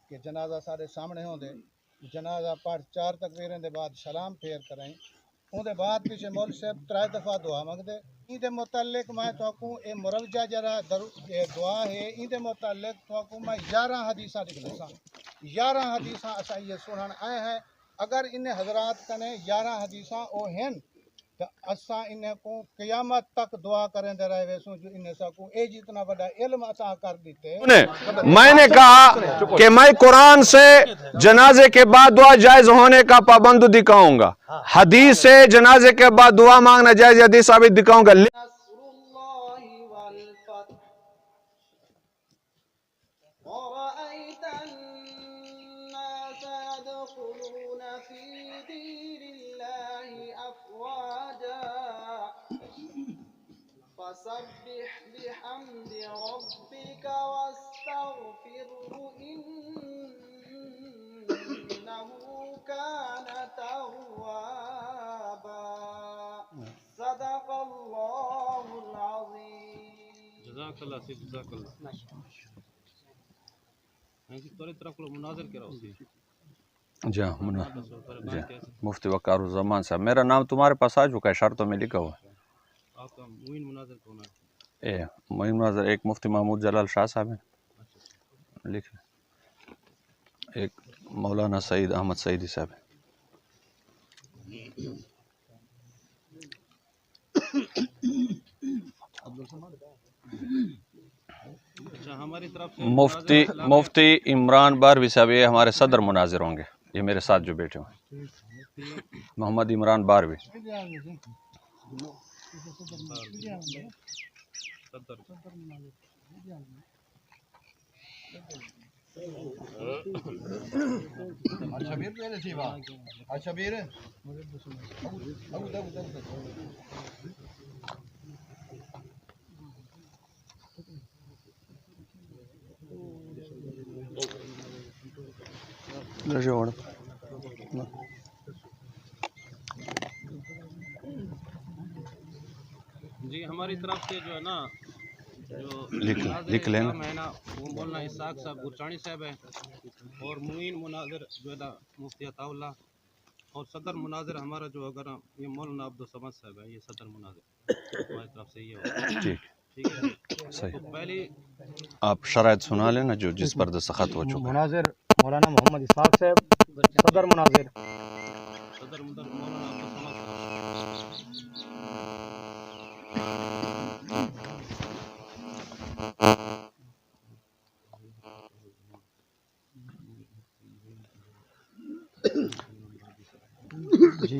کہ جنازہ سارے سامنے ہوں دے جنازہ پڑھ 4 تکبیریں دے بعد سلام پھیر کریں اون دے بعد پیچھے مول صاحب 3 دفعہ دعا منگدے این دے متعلق میں تو اے مروجہ جرا دعا ہے این دے متعلق تو میں 11 حدیثاں لکھنا 11 حدیثاں اسا یہ سنن آئے ہیں اگر ان حضرات کنے 11 حدیثاں او ہیں تو اساں انہیں کو قیامت تک دعا کریں دے رہے ویسوں جو انہیں سکوں اے جتنا بڑا علم عطا کر دیتے میں نے کہا کہ میں قرآن سے جنازے کے بعد دعا جائز ہونے کا پابند دکھاؤں گا، حدیث سے جنازے کے بعد دعا مانگنا جائز حدیث ثابت دکھاؤں گا. ورأيت الناس يدخلون في دين الله أفواجا فسبح بحمد ربك واستغفره إنه كان توابا صدق الله العظيم. جزاک اللہ سید جزاک اللہ. جی مفتی وقار الزمان صاحب، میرا نام تمہارے پاس آ چکا ہے، شرطوں میں لکھا ہوا ہے. آپ کا معین مناظر کون ہے؟ معین مناظر ایک مفتی محمود جلال شاہ صاحب ہیں، لکھ ایک مولانا سعید احمد سعیدی صاحب ہیں. ہماری طرف سے مفتی عمران باروی صاحب یہ ہمارے صدر مناظر ہوں گے، یہ میرے ساتھ جو بیٹھے ہوئے محمد عمران باروی. جی ہماری طرف سے جو ہے نا جو لکھ لینا ہے نا وہ مولانا اسحاق صاحب گرچانی صاحب ہیں، اور معین مناظر جو ہے نا مفتی عطا اللہ، اور صدر مناظر ہمارا جو اگر یہ مولانا عبدالصمد صاحب ہے، یہ صدر مناظر ہماری طرف سے یہ ہوگا. ٹھیک ہے صحیح. تو پہلی آپ شرائط سنا لینا جو جس پر دستخط ہو چکا. مناظر مولانا محمد اسحاق صاحب، صدر مناظر مولانا عبدالصمد جی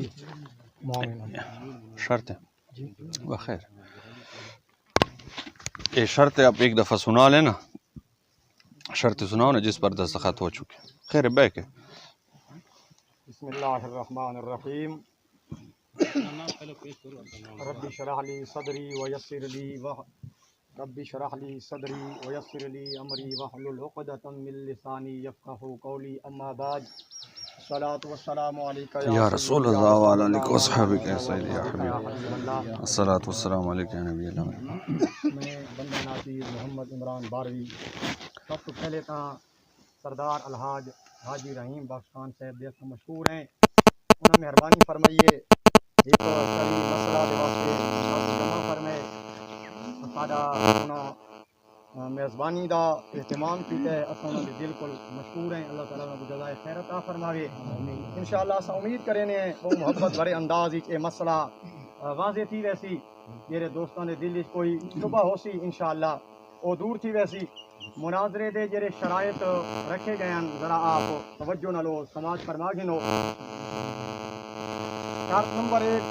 شرط ہے بخیر. یہ شرط آپ ایک دفعہ سنا لینا، شرط سناؤ نا جس پر دستخط ہو چکے. خیر بیک ہے. بسم اللہ الرحمن الرحیم. رب اشرح لی صدری ویسر لی رب اشرح لی صدری ویسر لی امری واحلل عقدۃ من لسانی یفقهوا قولی. اما بعد، الصلاۃ والسلام علیک یا رسول اللہ وعلی آلہ وصحبہ یا سیدی یا حبیب اللہ، الصلاۃ والسلام علیک یا نبی اللہ. میں بندہ ناصر محمد عمران باروی سب تو پہلے تا سردار الحاج حاجی رحیم بخش خان صاحب دیکھ مشہور ہیں، انہوں مہربانی فرمائیے ایک ساری مسئلہ دے واسطے جمع فرمائے سادہ انہوں میزبانی دا اہتمام کیتا ہے. اساں انہوں نے بالکل مشکور ہیں، اللہ تعالیٰ کو جزائے خیر عطا فرماوے. انشاءاللہ اساں امید کریں وہ محبت بڑے انداز وچ یہ مسئلہ واضح تھی ویسی، میرے دوستوں نے دل وچ کوئی شبہ ہو سی انشاءاللہ وہ دور تھی ویسی. مناظرے دے جڑے شرائط رکھے گئے ہیں ذرا آپ توجہ نہ لو سماج فرما گنو. شرط نمبر 1،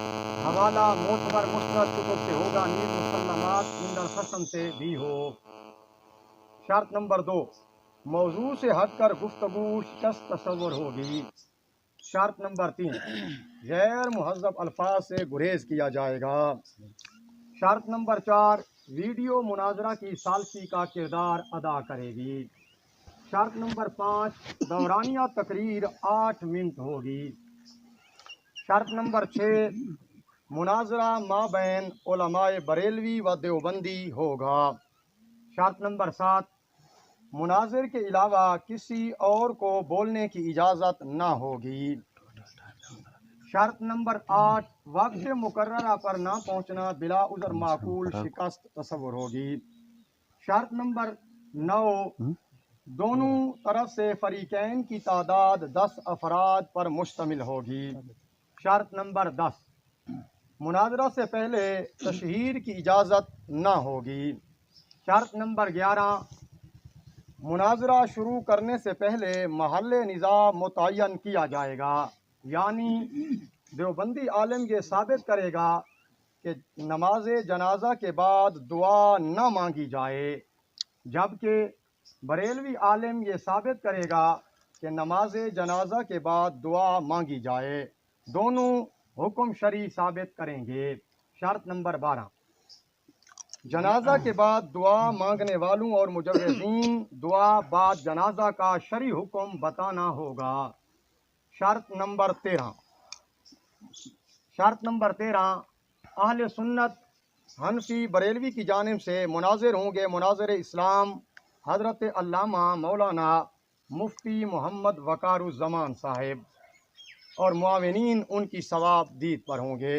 حوالہ معتبر مستند کتب سے ہوگا، نیز مسلمات عند الحسن سے بھی ہو. شرط نمبر 2، موضوع سے ہٹ کر گفتگو شخص تصور ہوگی. شرط نمبر 3، غیر مہذب الفاظ سے گریز کیا جائے گا. شرط نمبر 4، ویڈیو مناظرہ کی ثالثی کا کردار ادا کرے گی. شرط نمبر 5، دورانیہ تقریر 8 منٹ ہوگی. شرط نمبر 6، مناظرہ مابین علماء بریلوی و دیوبندی ہوگا. شرط نمبر 7، مناظر کے علاوہ کسی اور کو بولنے کی اجازت نہ ہوگی۔ شرط نمبر 8، وقت مقررہ پر نہ پہنچنا بلا عذر معقول شکست تصور ہوگی۔ شرط نمبر 9، دونوں طرف سے فریقین کی تعداد 10 افراد پر مشتمل ہوگی۔ شرط نمبر 10، مناظرہ سے پہلے تشہیر کی اجازت نہ ہوگی۔ شرط نمبر 11، مناظرہ شروع کرنے سے پہلے محل نزاع متعین کیا جائے گا، یعنی دیوبندی عالم یہ ثابت کرے گا کہ نماز جنازہ کے بعد دعا نہ مانگی جائے، جبکہ بریلوی عالم یہ ثابت کرے گا کہ نماز جنازہ کے بعد دعا مانگی جائے۔ دونوں حکم شرعی ثابت کریں گے۔ شرط نمبر 12، جنازہ کے بعد دعا مانگنے والوں اور مجوزین دعا بعد جنازہ کا شرعی حکم بتانا ہوگا۔ شرط نمبر 13، اہل سنت حنفی بریلوی کی جانب سے مناظر ہوں گے مناظر اسلام حضرت علامہ مولانا مفتی محمد وقار الزمان صاحب، اور معاونین ان کی ثواب دید پر ہوں گے۔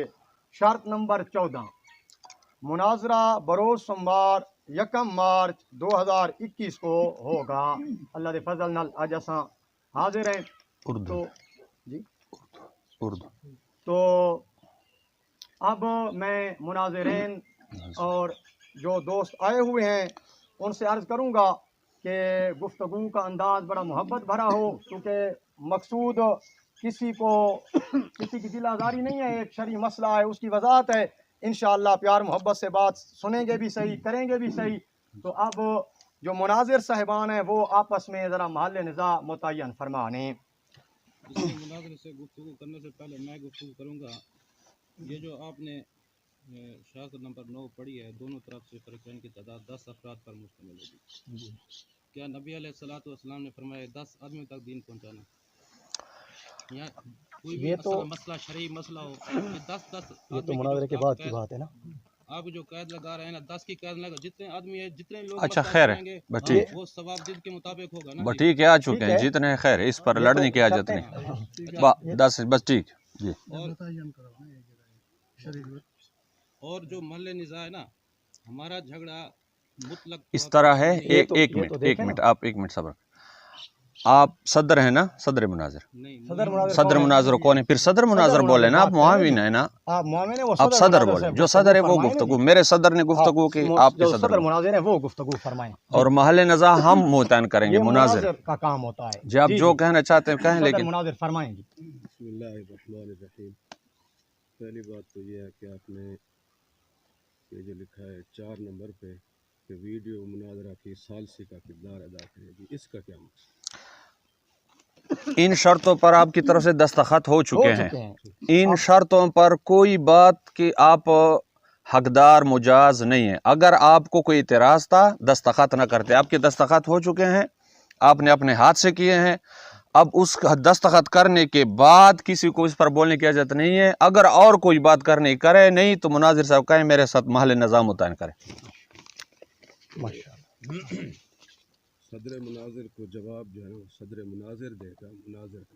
شرط نمبر 14، مناظرہ بروز سوموار 1 مارچ 2021 کو ہوگا۔ اللہ دے فضل نال اج اساں حاضر ہیں۔ تو اب میں مناظرین اور جو دوست آئے ہوئے ہیں ان سے عرض کروں گا کہ گفتگو کا انداز بڑا محبت بھرا ہو، کیونکہ مقصود کسی کی دل آزاری نہیں ہے، ایک شرعی مسئلہ ہے، اس کی وضاحت ہے۔ انشاءاللہ پیار محبت سے بات سنیں گے بھی صحیح، کریں گے بھی صحیح۔ تو اب جو مناظر صاحبان ہیں وہ آپس میں ذرا محل نزاع متعین فرمانے۔ مناظر سے گفتگو کرنے سے پہلے میں گفتگو کروں گا، یہ جو آپ نے شرط نمبر 9 پڑھی ہے، دونوں طرف سے فریقین کی تعداد 10 افراد پر مشتمل ہوگی۔ کیا نبی علیہ الصلوۃ والسلام نے فرمایا 10 آدمیوں تک دین پہنچانا؟ یا کوئی بھی مسئلہ شرعی مسئلہ ہو، یہ 10 یہ تو مناظرے کے بعد کی بات ہے نا۔ آپ جو قید لگا رہے ہیں نا، 10 کی قید لگا، جتنے آدمی ہیں، جتنے لوگ اچھا خیر ہے، بس ٹھیک، وہ ثواب دید کے مطابق ہوگا نا۔ بس ٹھیک ہے، آ چکے ہیں جتنے، خیر اس پر لڑنے کی حاجت نہیں، 10 بس ٹھیک جی۔ اور جو محل نزاع ہے نا، ہمارا جھگڑا مطلق اس طرح ہے، ایک منٹ آپ ایک منٹ صبر، آپ صدر ہیں نا، صدر مناظر، صدر مناظر کون ہے؟ پھر صدر مناظر بولے نا، آپ معاون ہیں نا، آپ صدر بولے، جو صدر ہے وہ گفتگو، میرے صدر نے گفتگو کی، آپ کے صدر مناظر ہیں وہ گفتگو فرمائیں، اور محل نزاع ہم متعین کریں گے، مناظر کا کام ہوتا ہے جی، آپ جو کہنا چاہتے ہیں کہیں، لیکن مناظر فرمائیں گے۔ بسم اللہ الرحمن الرحیم۔ پہلی بات تو یہ ہے کہ آپ نے یہ جو لکھا ہے 4 نمبر پہ کہ ویڈیو مناظرہ کی ثالثی کا کردار ادا کرے گی، اس کا کیا مقصد؟ ان شرطوں پر آپ کی طرف سے دستخط ہو چکے ہیں، ان شرطوں پر کوئی بات کہ آپ حقدار مجاز نہیں ہیں۔ اگر آپ کو کوئی اعتراض تھا دستخط نہ کرتے، آپ کے دستخط ہو چکے ہیں، آپ نے اپنے ہاتھ سے کیے ہیں، اب اس کا دستخط کرنے کے بعد کسی کو اس پر بولنے کی اجازت نہیں ہے۔ اگر اور کوئی بات کرنے کرے نہیں تو مناظر صاحب کہیں میرے ساتھ محل نظام متعین کریں۔ صدر مناظر کو جواب جو ہے وہ صدر مناظر دے گا، مناظر کا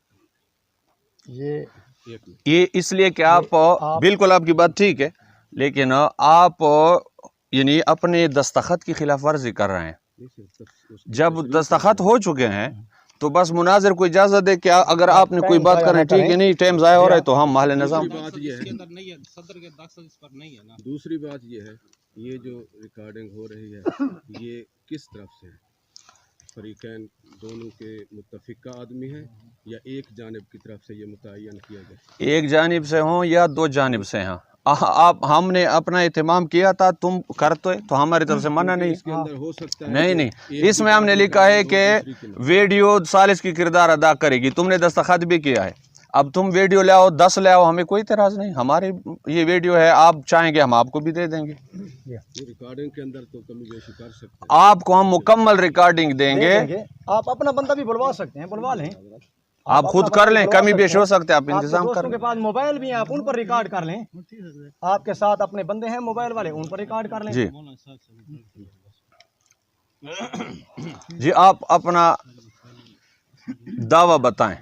یہ اس لیے کہ آپ بالکل آپ کی بات ٹھیک ہے، لیکن آپ یعنی اپنے دستخط کی خلاف ورزی کر رہے ہیں۔ جب دستخط ہو چکے ہیں تو بس مناظر کو اجازت دے کہ اگر آپ نے کوئی بات کریں ٹھیک ہے، نہیں ٹائم ضائع ہو رہا ہے تو ہم محل نظام۔ دوسری بات یہ ہے، یہ جو ریکارڈنگ ہو رہی ہے یہ کس طرف سے ہے؟ فریقین دونوں کے متفقہ آدمی ہیں یا ایک جانب کی طرف سے یہ متعین کیا گیا؟ ایک جانب سے ہوں یا دو جانب سے ہیں، ہم نے اپنا اہتمام کیا تھا، تم کرتے تو ہماری طرف سے منع نہیں۔ اس کے اندر ہو سکتا ہے نہیں، اس میں ہم نے لکھا ہے کہ ویڈیو ثالث کی کردار ادا کرے گی، تم نے دستخط بھی کیا ہے، اب تم ویڈیو لے آؤ 10 لے آؤ، ہمیں کوئی اعتراض نہیں، ہماری یہ ویڈیو ہے، آپ چاہیں گے ہم آپ کو بھی دے دیں گے، ریکارڈنگ کے اندر تو کمی بیشی کر سکتے ہیں، آپ کو ہم مکمل ریکارڈنگ دیں گے، آپ اپنا بندہ بھی بلوا سکتے ہیں، بلوا لیں، آپ خود کر لیں، کمی بیش ہو سکتے ہیں، آپ انتظام کر دوستوں کے پاس موبائل بھی ہیں، آپ ان پر ریکارڈ کر لیں، آپ کے ساتھ اپنے بندے ہیں موبائل والے، ان پر ریکارڈ کر لیں۔ جی جی آپ اپنا دعویٰ بتائیں.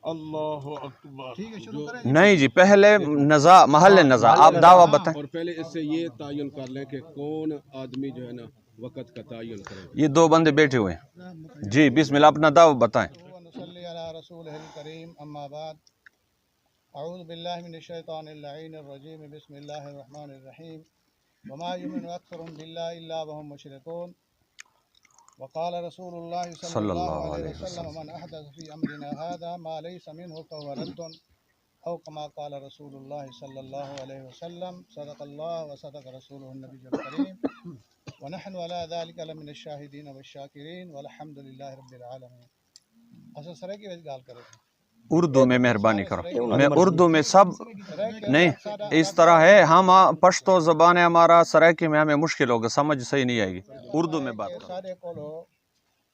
اللہ اکبر. ٹھیک ہے شروع کریں. نہیں جی پہلے نزاع محل نزاع آپ دعویٰ بتائیں. اور پہلے اس سے یہ تعین کر لیں کہ کون آدمی جو ہے نا وقت کا تعین کرے. یہ دو بندے بیٹھے ہوئے ہیں. جی بسم اللہ اپنا دعویٰ بتائیں. ونصلی علی رسولہ الکریم اما بعد اعوذ باللہ من الشیطان اللعین الرجیم بسم اللہ الرحمن الرحیم وما یؤمن اکثرهم باللہ الا وهم مشرکون وقال رسول اللہ صلی اللہ علیہ وسلم من احدث فی امرنا هذا ما ليس منه فهو رد او كما قال رسول اللہ صلی اللہ علیہ وسلم صدق اللہ وصدق رسولہ النبی الکریم ونحن على ذلك لمن الشاهدين والشاکرین والحمد للہ رب العالمین. اصل سرے کی وجہ گال کرے اردو میں مہربانی کرو. میں اردو میں سب نہیں اس طرح ہے ہم پشتو زبان ہے ہمارا سرائکی میں ہمیں مشکل ہوگا سمجھ صحیح نہیں آئے گی. اردو میں بات کرو. سارے کولو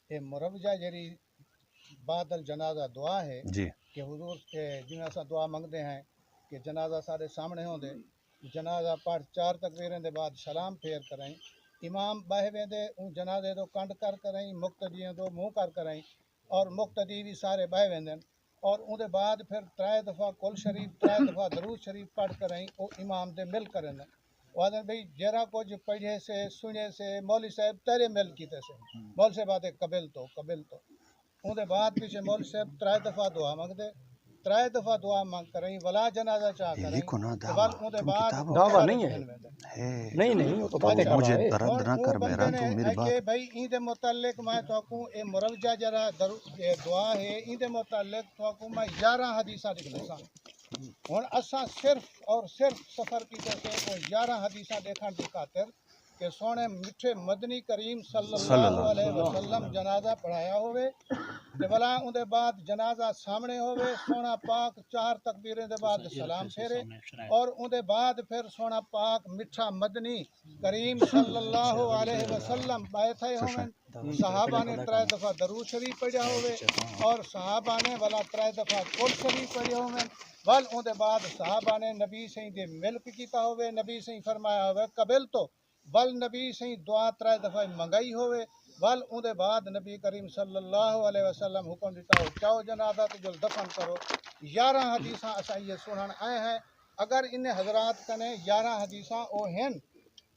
اے مروجہ جری بعد الجنازہ دعا ہے جی کہ حضور کے جنہیں اسا دعا منگتے ہیں کہ جنازہ سارے سامنے ہوں دے جنازہ پڑھ 4 تکبیریں دے بعد سلام پھیر کریں امام باہے ویندے ان جنازے دو کنڈ کر کریں مقتدیاں دو منہ کر کریں اور مقتدی بھی سارے باہے ویندے اور ان دے بعد پھر 3 دفعہ کل شریف 3 دفعہ درود شریف پڑھ کریں او امام دے مل کریں وادن بھئی جرا کچھ پڑھے سے سنے سے مولوی صاحب تیرے مل کیتے سے مول سے باتیں قبل تو ان دے بعد پیچھے مول صاحب 3 دفعہ دعا منگ دے 3 دفعہ دعا منگ کریں ولا جنازہ چاہ کریں ول ان دے بعد دعویٰ نہیں ہے. نہیں وہ تو باتیں کر مجھے رہا ہے. درد نہ کر میرا تو میری بات کہ بھئی این دے متعلق میں تو کو اے مروجہ جرا دعا ہے این دے متعلق تو کو میں 11 حدیثاں لکھنا ہن اساں صرف اور صرف سفر کی سے کو 11 حدیثاں دیکھن دی خاطر کہ سونے میٹھے مدنی کریم صلی اللہ علیہ وسلم جنازہ پڑھایا ہوئے تے بلا اون دے بعد جنازہ سامنے ہوئے سونا پاک 4 تکبیریں دے بعد سلام پھیرے اور اون دے بعد پھر سونا پاک میٹھا مدنی کریم صلی اللہ علیہ وسلم بیٹھے ہوئے صحابہ نے 3 دفعہ درود شریف پڑھیا ہوئے اور صحابہ نے والا 3 دفعہ کل شریف پڑھیا ہوئے ول اون دے بعد صحابہ نے نبی سے دے ملک کیتا ہوئے نبی سے فرمایا ہوئے قبل تو ول نبی سے دعا 3 دفعہ منگائی ہوئے ول اون دے بعد نبی کریم صلی اللہ علیہ وسلم حکم دیتا ہو چاہو جنازہ تو جو دفن کرو 11 حدیثاں اساں یہ سنن آئے ہیں اگر ان حضرات کنے 11 حدیثاں او ہیں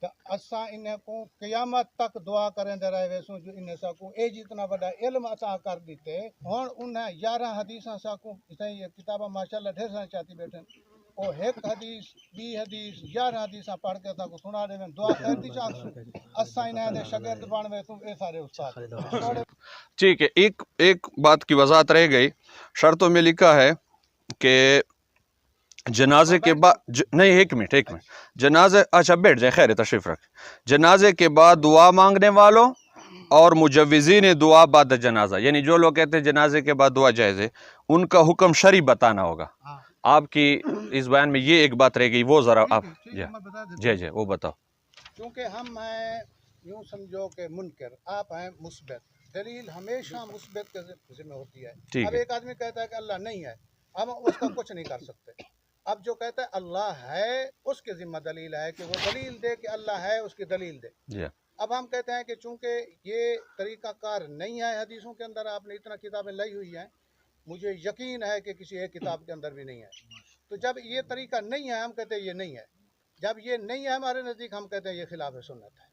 تو اساں ان کو قیامت تک دعا کریں دے رہے ویسوں جو ان سا کو اے جتنا بڑا علم عطا کر دیتے ہن ان 11 حدیثاں سا کو یہ کتاباں ماشاءاللہ ڈھیر سارے چاہتی بیٹھے او ایک حدیث 2 حدیث 11 حدیثاں پڑھ کے تا کو سنا دے دعا کر دی چاہ اساں انہاں دے شاگرد بن وے تو اے سارے استاد. ٹھیک ہے. ایک بات کی وضاحت رہ گئی. شرطوں میں لکھا ہے کہ جنازے کے بعد نہیں ایک منٹ جنازے اچھا بیٹھ جائے خیر تشریف رکھ. جنازے کے بعد دعا مانگنے والوں اور مجوزین دعا بعد جنازہ یعنی جو لوگ کہتے ہیں جنازے کے بعد دعا جائز ہے ان کا حکم شرعی بتانا ہوگا. آپ کی اس بیان میں یہ ایک بات رہ گئی وہ ذرا آپ جی وہ بتاؤ. کیونکہ ہم ہیں یوں سمجھو کہ منکر آپ ہیں مثبت دلیل ہمیشہ مثبت کے ذمہ ہوتی ہے. اب ایک آدمی کہتا ہے کہ اللہ نہیں ہے ہم اس کا کچھ نہیں کر سکتے. اب جو کہتا ہے اللہ ہے اس کے ذمہ دلیل ہے کہ وہ دلیل دے کہ اللہ ہے اس کی دلیل دے. اب ہم کہتے ہیں کہ چونکہ یہ طریقہ کار نہیں ہے حدیثوں کے اندر آپ نے اتنا کتابیں لائی ہوئی ہیں مجھے یقین ہے کہ کسی ایک کتاب کے اندر بھی نہیں ہے. تو جب یہ طریقہ نہیں ہے ہم کہتے ہیں یہ نہیں ہے. جب یہ نہیں ہے ہمارے نزدیک ہم کہتے ہیں یہ خلاف سنت ہے.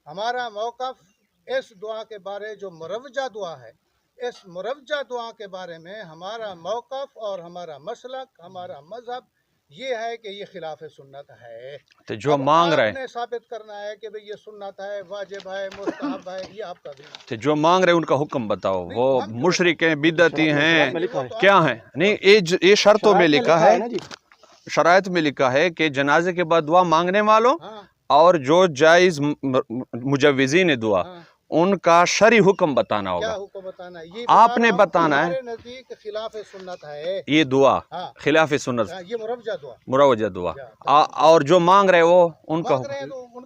ہمارا موقف اس دعا کے بارے جو مروجہ دعا ہے اس مروجہ دعا کے بارے میں ہمارا موقف اور ہمارا مسلک ہمارا مذہب یہ ہے کہ یہ خلاف سنت ہے. تو جو مانگ رہے ہیں ثابت کرنا ہے کہ بھئی یہ سنت ہے واجب ہے مستحب ہے یہ آپ کا بھی. تو جو مانگ رہے ان کا حکم بتاؤ وہ مشرک ہیں بدعتی ہیں کیا ہیں. نہیں یہ شرطوں میں لکھا ہے شرائط میں لکھا ہے کہ جنازے کے بعد دعا مانگنے والوں اور جو جائز مجوزین دعا ان کا شرعی حکم بتانا ہوگا. کیا حکم بتانا ہے؟ یہ آپ نے بتانا ہے. ہمارے نزدیک خلاف سنت ہے یہ دعا خلاف سنت یہ مروجہ دعا مروجہ دعا اور جو مانگ رہے وہ ان کا مانگ رہے ہیں تو ان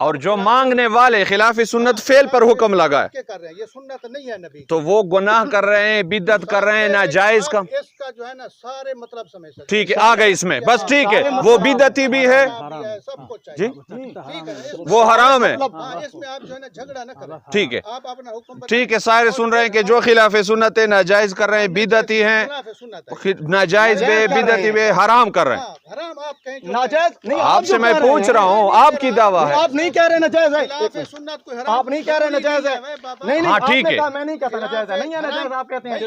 اور جو مانگنے والے خلاف سنت فعل پر حکم لگا ہے کیا کر رہے ہیں؟ یہ سنت نہیں ہے نبی کی۔ تو وہ گناہ کر رہے ہیں، بدعت کر رہے ہیں، ناجائز کا. آپ اس کا جو ہے نا سارے مطلب سمجھ سکتے ہیں۔ ٹھیک ہے، آ گئے اس میں، بس ٹھیک ہے، وہ بدعتی بھی ہے سب کچھ جی، ٹھیک ہے، وہ حرام ہے. ہاں اس میں آپ جو ہے نا جھگڑا نہ کریں، ٹھیک ہے، آپ اپنا حکم ٹھیک ہے، سارے سن رہے ہیں کہ جو خلاف سنت ہے، ناجائز کر رہے ہیں، بدعتی ہیں، خلاف سنت ہے۔ ناجائز بے بدعتی بے حرام کر رہے ہیں. ہاں، حرام آپ کہیں جو ناجائز نہیں، آپ سے میں پوچھ رہا ہوں، آپ کی دعویٰ ہے. آپ نہیں کہہ رہے ناجائز ہے، خلاف سنت کو حرام آپ نہیں کہہ رہے ناجائز ہے. نہیں ہاں، آپ ٹھیک نے ہے. کہا، میں نہیں کہتا ناجائز ہے. نہیں ہے ناجائز، آپ کہتے ہیں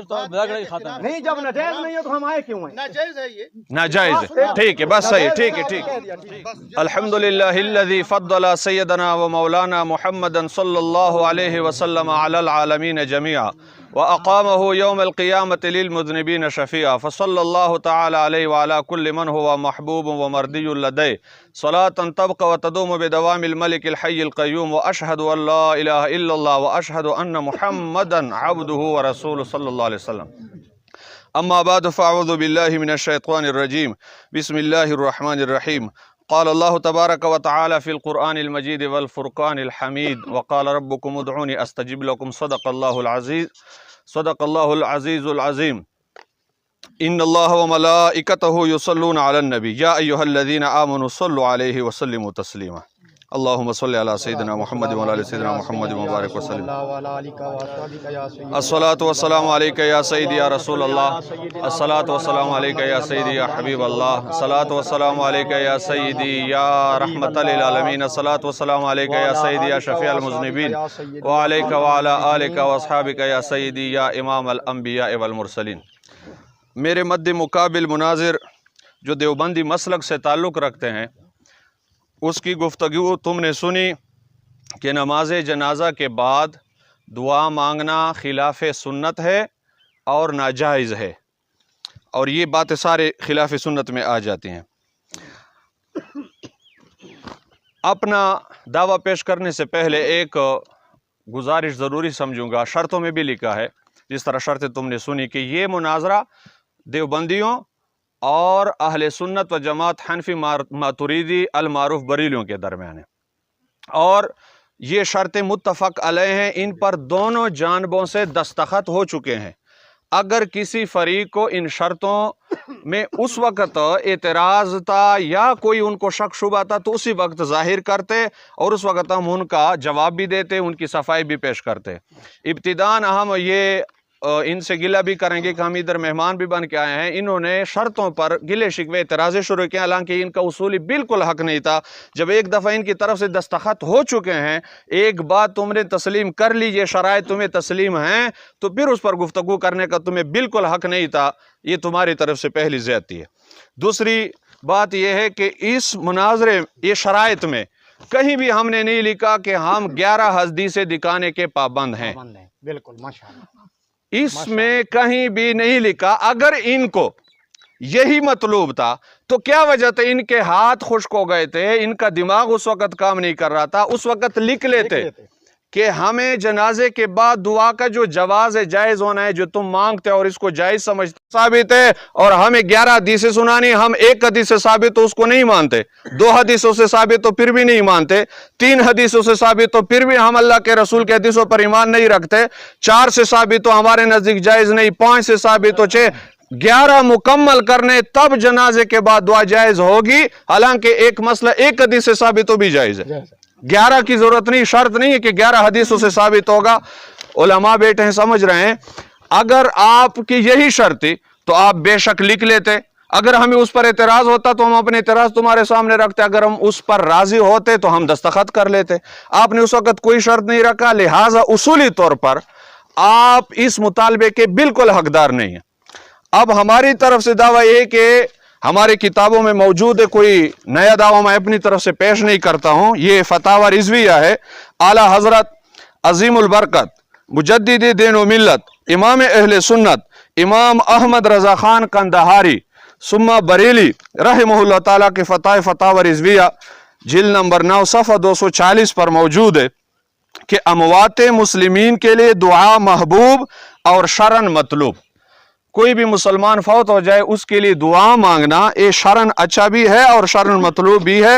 نہیں. جب ناجائز نہیں ہے تو ہم آئے کیوں ہیں؟ ناجائز ہے یہ۔ ناجائز ہے، ٹھیک ہے، بس صحیح، ٹھیک ہے، ٹھیک ہے. الحمدللہ الذی فضل سیدنا و مولانا محمدا صلی اللہ علیہ وسلم علی العالمین جميعا وأقامه يوم القيامة للمذنبين شفيعا فصلى الله تعالى عليه وعلى كل من هو محبوب ومرضي لديه صلاة تبقى وتدوم بدوام الملك الحي القيوم وأشهد أن لا إله إلا الله وأشهد أن محمدا عبده ورسوله صلى الله عليه وسلم. أما بعد فأعوذ بالله من الشيطان الرجيم. بسم الله الرحمن الرحيم. قال الله تبارك وتعالى في القرآن المجيد والفرقان الحميد وقال ربكم ادعوني أستجب لكم صدق الله العزيز العظيم. إن الله وملائكته يصلون على النبي يا أيها الذين آمنوا صلوا عليه وسلموا تسليما. اللهم صل على سيدنا محمد وعلى آل سيدنا محمد وبارك وسلم. الصلاة والسلام عليك يا سيدي يا رسول الله. الصلاة والسلام عليك يا سيدي يا حبيب الله. الصلاة والسلام عليك يا سيدي يا رحمة للعالمين. الصلاة والسلام عليك يا سيدي يا شفيع المذنبين وعليك وعلى آلك وأصحابك يا سيدي يا إمام الأنبياء والمرسلين. میرے مد مقابل مناظر جو دیوبندی مسلک سے تعلق رکھتے ہیں، اس کی گفتگو تم نے سنی کہ نماز جنازہ کے بعد دعا مانگنا خلاف سنت ہے اور ناجائز ہے، اور یہ باتیں سارے خلاف سنت میں آ جاتی ہیں. اپنا دعویٰ پیش کرنے سے پہلے ایک گزارش ضروری سمجھوں گا. شرطوں میں بھی لکھا ہے، جس طرح شرطیں تم نے سنی، کہ یہ مناظرہ دیوبندیوں اور اہل سنت و جماعت حنفی ماتریدی المعروف بریلیوں کے درمیان ہے، اور یہ شرطیں متفق علیہ ہیں. ان پر دونوں جانبوں سے دستخط ہو چکے ہیں. اگر کسی فریق کو ان شرطوں میں اس وقت اعتراض تھا یا کوئی ان کو شک شبہ تھا تو اسی وقت ظاہر کرتے، اور اس وقت ہم ان کا جواب بھی دیتے، ان کی صفائی بھی پیش کرتے. ابتداً ہم یہ ان سے گلہ بھی کریں گے کہ ہم ادھر مہمان بھی بن کے آئے ہیں. انہوں نے شرطوں پر گلے شکوے اعتراضیں شروع کیا، حالانکہ ان کا اصولی بالکل حق نہیں تھا. جب ایک دفعہ ان کی طرف سے دستخط ہو چکے ہیں، ایک بات تم نے تسلیم کر لی، یہ شرائط تمہیں تسلیم ہیں، تو پھر اس پر گفتگو کرنے کا تمہیں بالکل حق نہیں تھا. یہ تمہاری طرف سے پہلی زیادتی ہے. دوسری بات یہ ہے کہ اس مناظرے یہ شرائط میں کہیں بھی ہم نے نہیں لکھا کہ ہم 11 حدیثیں دکھانے کے پابند ہیں. بالکل ماشاءاللہ، اس میں کہیں بھی نہیں لکھا. اگر ان کو یہی مطلوب تھا تو کیا وجہ تھا؟ ان کے ہاتھ خشک ہو گئے تھے، ان کا دماغ اس وقت کام نہیں کر رہا تھا. اس وقت لکھ لیتے کہ ہمیں جنازے کے بعد دعا کا جو جواز ہے، جائز ہونا ہے، جو تم مانگتے اور اس کو جائز سمجھتے ثابت ہے، اور ہمیں 11 حدیثیں سنانی، ہم ایک حدیث سے ثابت تو اس کو نہیں مانتے، 2 حدیثوں سے ثابت تو پھر بھی نہیں مانتے، 3 حدیثوں سے ثابت تو پھر بھی ہم اللہ کے رسول کے حدیثوں پر ایمان نہیں رکھتے، 4 سے ثابت تو ہمارے نزدیک جائز نہیں، 5 سے ثابت تو 6، 11 مکمل کرنے تب جنازے کے بعد دعا جائز ہوگی. حالانکہ ایک مسئلہ ایک حدیث سے ثابت تو بھی جائز ہے. 11 کی ضرورت نہیں، شرط نہیں ہے کہ 11 حدیثوں سے ثابت ہوگا. علماء بیٹھے ہیں، سمجھ رہے ہیں. اگر آپ کی یہی شرط تھی تو آپ بے شک لکھ لیتے. اگر ہمیں اس پر اعتراض ہوتا تو ہم اپنے اعتراض تمہارے سامنے رکھتے. اگر ہم اس پر راضی ہوتے تو ہم دستخط کر لیتے. آپ نے اس وقت کوئی شرط نہیں رکھا، لہٰذا اصولی طور پر آپ اس مطالبے کے بالکل حقدار نہیں ہیں. اب ہماری طرف سے دعویٰ یہ کہ ہماری کتابوں میں موجود ہے، کوئی نیا دعویٰ میں اپنی طرف سے پیش نہیں کرتا ہوں. یہ فتاوی رضویہ ہے. اعلیٰ حضرت عظیم البرکت مجدد دین و ملت امام اہل سنت امام احمد رضا خان قندہاری ثم بریلی رحمہ اللہ تعالیٰ کے فتاوی رضویہ جلد نمبر 9 صفحہ 240 پر موجود ہے کہ اموات مسلمین کے لیے دعا محبوب اور شرعاً مطلوب. کوئی بھی مسلمان فوت ہو جائے اس کے لیے دعا مانگنا یہ شرعاً اچھا بھی ہے اور شرعاً مطلوب بھی ہے.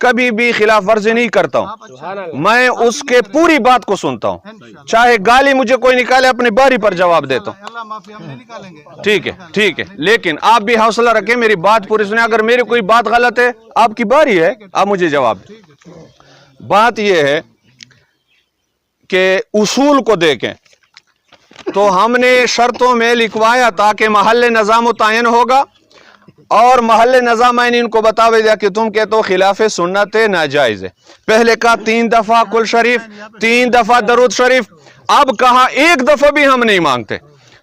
کبھی بھی خلاف ورزی نہیں کرتا ہوں، میں اس کے پوری بات کو سنتا ہوں، چاہے گالی مجھے کوئی نکالے اپنی باری پر جواب دیتا ہوں، اللہ معافی ہم نہیں نکالیں گے. ٹھیک ہے ٹھیک ہے، لیکن آپ بھی حوصلہ رکھیں، میری بات پوری سنیں. اگر میری کوئی بات غلط ہے آپ کی باری ہے، آپ مجھے جواب دیں. بات یہ ہے کہ اصول کو دیکھیں تو ہم نے شرطوں میں لکھوایا تھا کہ محل نظام متعین ہوگا، اور محل نظام میں نے ان کو بتاوے دیا کہ تم کہتے ہو خلاف سنت ناجائز ہے. پہلے کہا 3 دفعہ کل شریف، 3 دفعہ درود شریف، اب کہا 1 دفعہ بھی ہم نہیں مانگتے.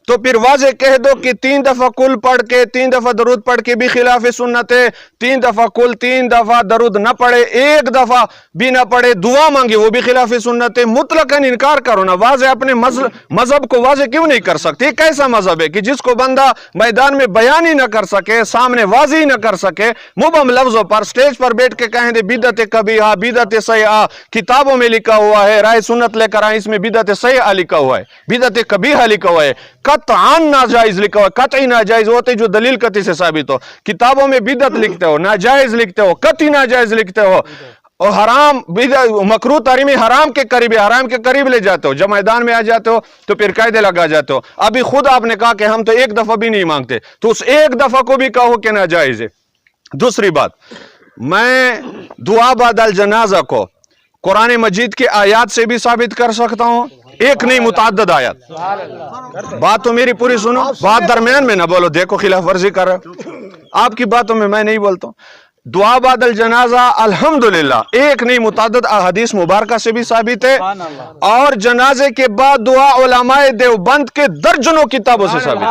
تو پھر واضح کہہ دو کہ 3 دفعہ کل پڑھ کے 3 دفعہ درود پڑھ کے بھی خلاف سنت ہے، 3 دفعہ کل 3 دفعہ درود نہ پڑھے 1 دفعہ بھی نہ پڑھے دعا مانگے وہ بھی خلاف سنت ہے. مطلقاً انکار کرو نا، واضح اپنے مذہب کو واضح کیوں نہیں کر سکتے؟ کیسا مذہب ہے کہ جس کو بندہ میدان میں بیان ہی نہ کر سکے، سامنے واضح ہی نہ کر سکے، مبہم لفظوں پر سٹیج پر بیٹھ کے کہیں دے بدعت کبیحہ، بدعت سیئہ، کتابوں میں لکھا ہوا ہے، رائے سنت لے کر آئیں اس میں بدعت سیئہ لکھا ہوا ہے، بدعت کبیحہ لکھا ہوا ہے، قطعاً ناجائز لکھا ہوا ہے. قطعی ناجائز ہوتے جو دلیل قطعی سے ثابت ہو. کتابوں میں بدعت لکھتے ہو، ناجائز لکھتے ہو، قطعی ناجائز لکھتے ہو، اور حرام مکروہ تحریمی حرام کے قریب ہے، حرام کے قریب لے جاتے ہو. جب میدان میں آ جاتے ہو تو پھر قاعدے لگا جاتے ہو. ابھی خود آپ نے کہا کہ ہم تو 1 دفعہ بھی نہیں مانگتے، تو اس 1 دفعہ کو بھی کہو کہ ناجائز ہے. دوسری بات، میں دعا بعد الجنازہ کو قرآن مجید کے آیات سے بھی ثابت کر سکتا ہوں، ایک نہیں متعدد آیات. بات تو میری پوری سنو، بات درمیان میں نہ بولو، دیکھو خلاف ورزی کر رہے. آپ کی باتوں میں نہیں بولتا ہوں. دعا بعد الجنازہ الحمدللہ ایک نہیں متعدد احادیث مبارکہ سے بھی ثابت ہے، اور جنازے کے بعد دعا علماء دیوبند کے درجنوں کتابوں سے ثابت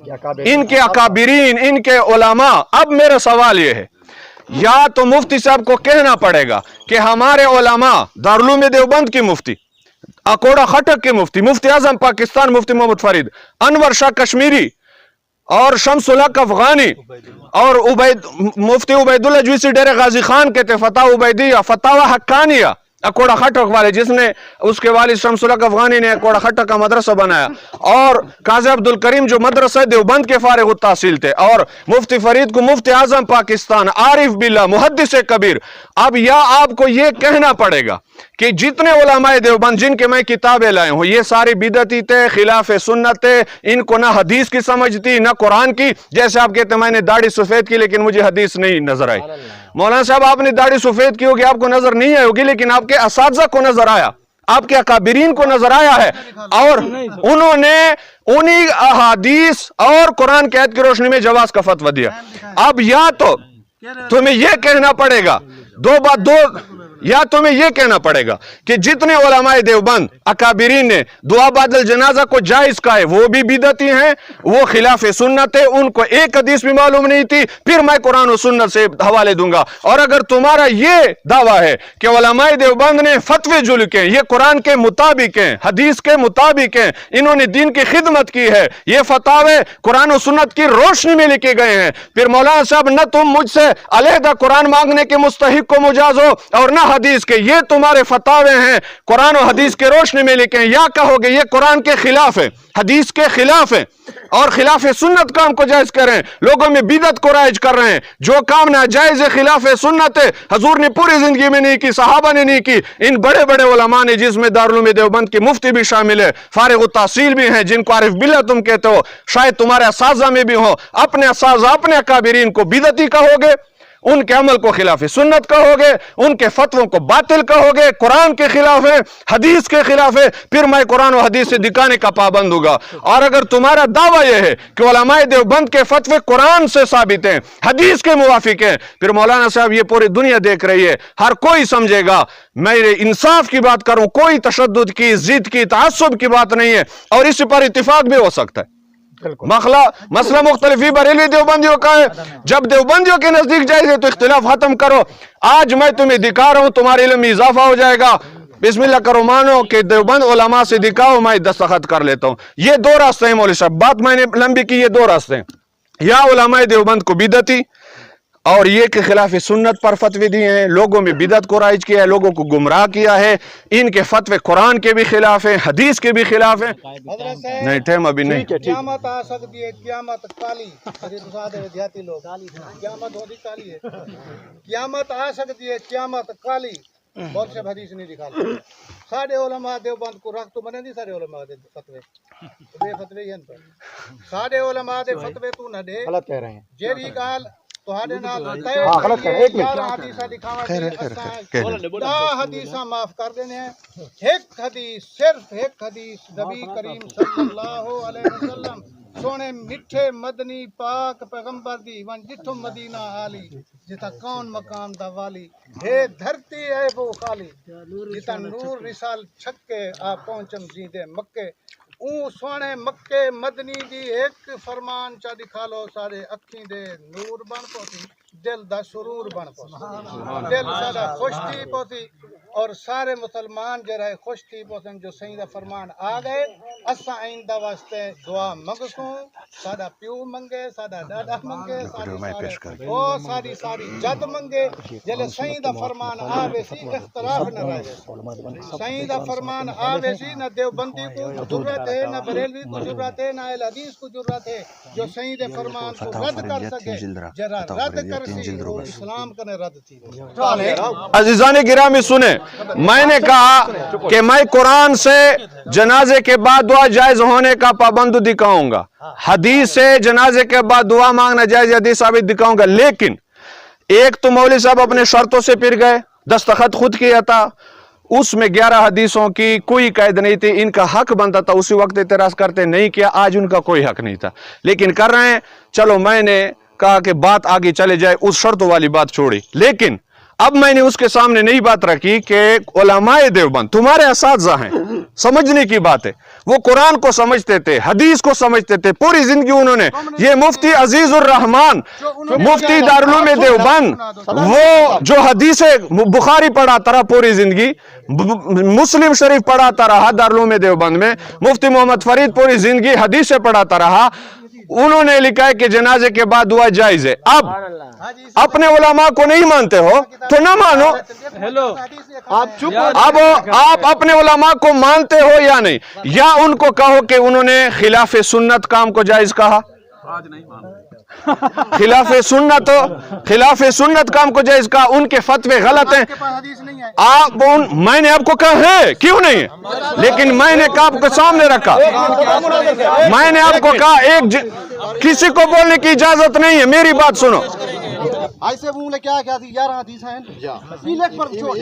ہے، ان کے اکابرین، ان کے علماء. اب میرا سوال یہ ہے، یا تو مفتی صاحب کو کہنا پڑے گا کہ ہمارے علماء دارالعلوم دیوبند کی مفتی، اکوڑا خٹک کے مفتی، مفتی اعظم پاکستان مفتی محمد فرید، انور شاہ کشمیری، اور شمس الحق افغانی، اور مفتی عبید اللہ جویسی ڈیرے غازی خان کہتے فتح عبیدیہ، فتاوی حقانیہ، اکوڑا خٹک والے، جس نے اس کے والد شمس الحق افغانی نے اکوڑا خٹک کا مدرسہ بنایا، اور قاضی عبدالکریم جو مدرسہ دیوبند کے فارغ التحصیل تھے، اور مفتی فرید کو مفتی اعظم پاکستان، عارف باللہ، محدث کبیر. اب یا آپ کو یہ کہنا پڑے گا کہ جتنے علماء دیوبند جن کے میں کتابیں لائے ہوں یہ ساری بدعتی تھے، خلاف سنت تھے، ان کو نہ حدیث کی سمجھ تھی نہ قرآن کی. جیسے آپ کہتے ہیں میں نے داڑھی سفید کی لیکن مجھے حدیث نہیں نظر آئی. مولانا صاحب آپ نے داڑھی سفید کی ہوگی، آپ کو نظر نہیں آئی ہوگی، لیکن آپ کے اساتذہ کو نظر آیا، آپ کے اکابرین کو نظر آیا ہے، اور انہوں نے انہی احادیث اور قرآن کی آیت کی روشنی میں جواز کا فتویٰ دیا. اب یا تو تمہیں یہ کہنا پڑے گا یا تمہیں یہ کہنا پڑے گا کہ جتنے علماء دیوبند اکابرین نے دعا بعد الجنازہ کو جائز کہا ہے وہ بھی بدعتی ہیں، وہ خلاف سنت ہے، ان کو ایک حدیث بھی معلوم نہیں تھی. پھر میں قرآن و سنت سے حوالے دوں گا. اور اگر تمہارا یہ دعویٰ ہے کہ علماء دیوبند نے فتوے جو لکھے ہیں یہ قرآن کے مطابق ہیں، حدیث کے مطابق ہیں، انہوں نے دین کی خدمت کی ہے، یہ فتاوے قرآن و سنت کی روشنی میں لکھے گئے ہیں، پھر مولانا صاحب نہ تم مجھ سے علیحدہ قرآن مانگنے کے مستحق کو مجاز ہو اور نہ حدیث کے، یہ تمہارے فتاوے ہیں قرآن و حدیث کے روشنی میں لکھیں. یا کہو گے یہ قرآن کے خلاف ہے، حدیث کے خلاف ہے، اور خلاف سنت کام کو جائز کر رہے ہیں، لوگوں میں بدعت کو رائج کر رہے ہیں. جو کام ناجائز ہے خلاف سنت ہے، حضور نے پوری زندگی میں نہیں کی، صحابہ نے نہیں کی. ان بڑے بڑے علماء نے، جس میں دارالعلوم دیوبند کے مفتی بھی شامل ہے، فارغ التحصیل بھی ہیں، جن کو عارف باللہ تم کہتے ہو، شاید تمہارے اساتذہ میں بھی ہو، اپنے اساتذہ اپنے اکابرین کو بدعتی کہو گے، ان کے عمل کو خلاف سنت کہو گے، ان کے فتووں کو باطل کہو گے، قرآن کے خلاف ہے، حدیث کے خلاف ہے، پھر میں قرآن و حدیث سے دکھانے کا پابند ہوگا. اور اگر تمہارا دعویٰ یہ ہے کہ علماء دیوبند کے فتوے قرآن سے ثابت ہیں، حدیث کے موافق ہیں، پھر مولانا صاحب یہ پوری دنیا دیکھ رہی ہے، ہر کوئی سمجھے گا میں انصاف کی بات کروں، کوئی تشدد کی، ضد کی، تعصب کی بات نہیں ہے، اور اس پر اتفاق بھی ہو سکتا ہے. مسئلہ مختلفی بریلوی دیوبندیوں کا ہے، جب دیوبندیوں کے نزدیک جائز ہے تو اختلاف ختم کرو. آج میں تمہیں دکھا رہا ہوں، تمہارے علم میں اضافہ ہو جائے گا. بسم اللہ کرو، مانو کہ دیوبند علماء سے دکھاؤ، میں دستخط کر لیتا ہوں. یہ 2 راستے ہیں مولوی صاحب، بات میں نے لمبی کی، یہ 2 راستے ہیں. یا علماء دیوبند کو بدعتی اور یہ کہ خلاف سنت پر فتوے دیے ہیں، لوگوں میں بدعت کو رائج کیا ہے، لوگوں کو گمراہ کیا ہے، ان کے فتوے قرآن کے بھی خلاف ہیں، حدیث کے بھی خلاف ہیں۔ حضرت صاحب نہیں ٹائم ابھی نہیں، قیامت آ سکتی ہے، قیامت کالی دیہاتی لوگ قیامت ہوتی کالی ہے، قیامت آ سکتی ہے، قیامت کالی بہت سے حدیث نہیں دکھاتے سارے علماء دیوبند کو رکھ تو بنے نہیں سارے علماء دے فتوے بے فتوے ہیں پر سارے علماء دے فتوے تو نہ دے غلط کہہ رہے ہیں جیڑی گال تہاڈے نال طے غلط ہے ہے، ایک منٹ۔ 11 حدیثاں دکھاواں تے 10 حدیثاں معاف کر دینے ہیں، ایک حدیث صرف ایک حدیث نبی کریم صلی اللہ علیہ وسلم سونے میٹھے مدنی پاک پیغمبر دی ون جتھوں مدینہ عالی جتا کون مقام دا والی ہے دھرتی ہے وہ خالی جتا نور رسال چھکے آ پہنچم جیندے مکے اون سونے مکے مدنی دی ایک فرمان چا دکھا لو سارے اکھیں دے نور بن پوسی دل دا سرور بن پوسی دل سارا خوش تھی پوسی اور سارے مسلمان جڑے خوش تھی پوسن جو سائیں دا فرمان آ گئے اساں آئندہ واسطے دعا منگسوں ساڈا پیو منگے ساڈا ڈاڈا منگے او ساری جد منگے جلے سائیں دا فرمان آوے سی اختلاف نہ رہے سائیں دا فرمان آوے سی نہ دیوبندی کو ضرورت ہے نہ بریلوی کو ضرورت ہے نہ اہل حدیث کو ضرورت ہے جو سائیں دے فرمان کو رد کر سکے جرا رد کر سی وہ اسلام کنے رد تھی عزیزان گرامی سنیں، میں نے کہا کہ میں قرآن سے جنازے کے بعد دعا جائز ہونے کا پابند دکھاؤں گا، حدیث سے جنازے کے بعد دعا مانگنا جائز حدیث ثابت دکھاؤں گا، لیکن ایک تو مولوی صاحب اپنے شرطوں سے پھر گئے، دستخط خود کیا تھا، اس میں 11 حدیثوں کی کوئی قید نہیں تھی، ان کا حق بنتا تھا، اسی وقت اعتراض کرتے نہیں کیا، آج ان کا کوئی حق نہیں تھا لیکن کر رہے ہیں۔ چلو میں نے کہا کہ بات آگے چلے جائے، اس شرطوں والی بات چھوڑی، لیکن اب میں نے اس کے سامنے نئی بات رکھی کہ علماء دیوبند تمہارے اساتذہ ہیں، سمجھنے کی بات ہے، وہ قرآن کو سمجھتے تھے، حدیث کو سمجھتے تھے، پوری زندگی انہوں نے، یہ مفتی عزیز الرحمان مفتی دارالعلوم دیوبند، وہ جو حدیث بخاری پڑھاتا رہا پوری زندگی، مسلم شریف پڑھاتا رہا دارالعلوم دیوبند میں، مفتی محمد فرید پوری زندگی حدیث سے پڑھاتا رہا، انہوں نے لکھا ہے کہ جنازے کے بعد دعا جائز ہے۔ اب اپنے علماء کو نہیں مانتے ہو تو نہ مانو، اب آپ اپنے علماء کو مانتے ہو یا نہیں، یا ان کو کہو کہ انہوں نے خلاف سنت کام کو جائز کہا، خلاف سنت کام کو جائز کہا، ان کے فتوے غلط ہیں، میں نے آپ کو کہا ہے کیوں نہیں ہے، لیکن میں نے آپ کو سامنے رکھا، میں نے آپ کو کہا کسی کو بولنے کی اجازت نہیں ہے، میری بات سنو۔ ایسے وہ نے کیا تھی 11 حدیث ہیں یہ لکھ پڑھ چھوڑ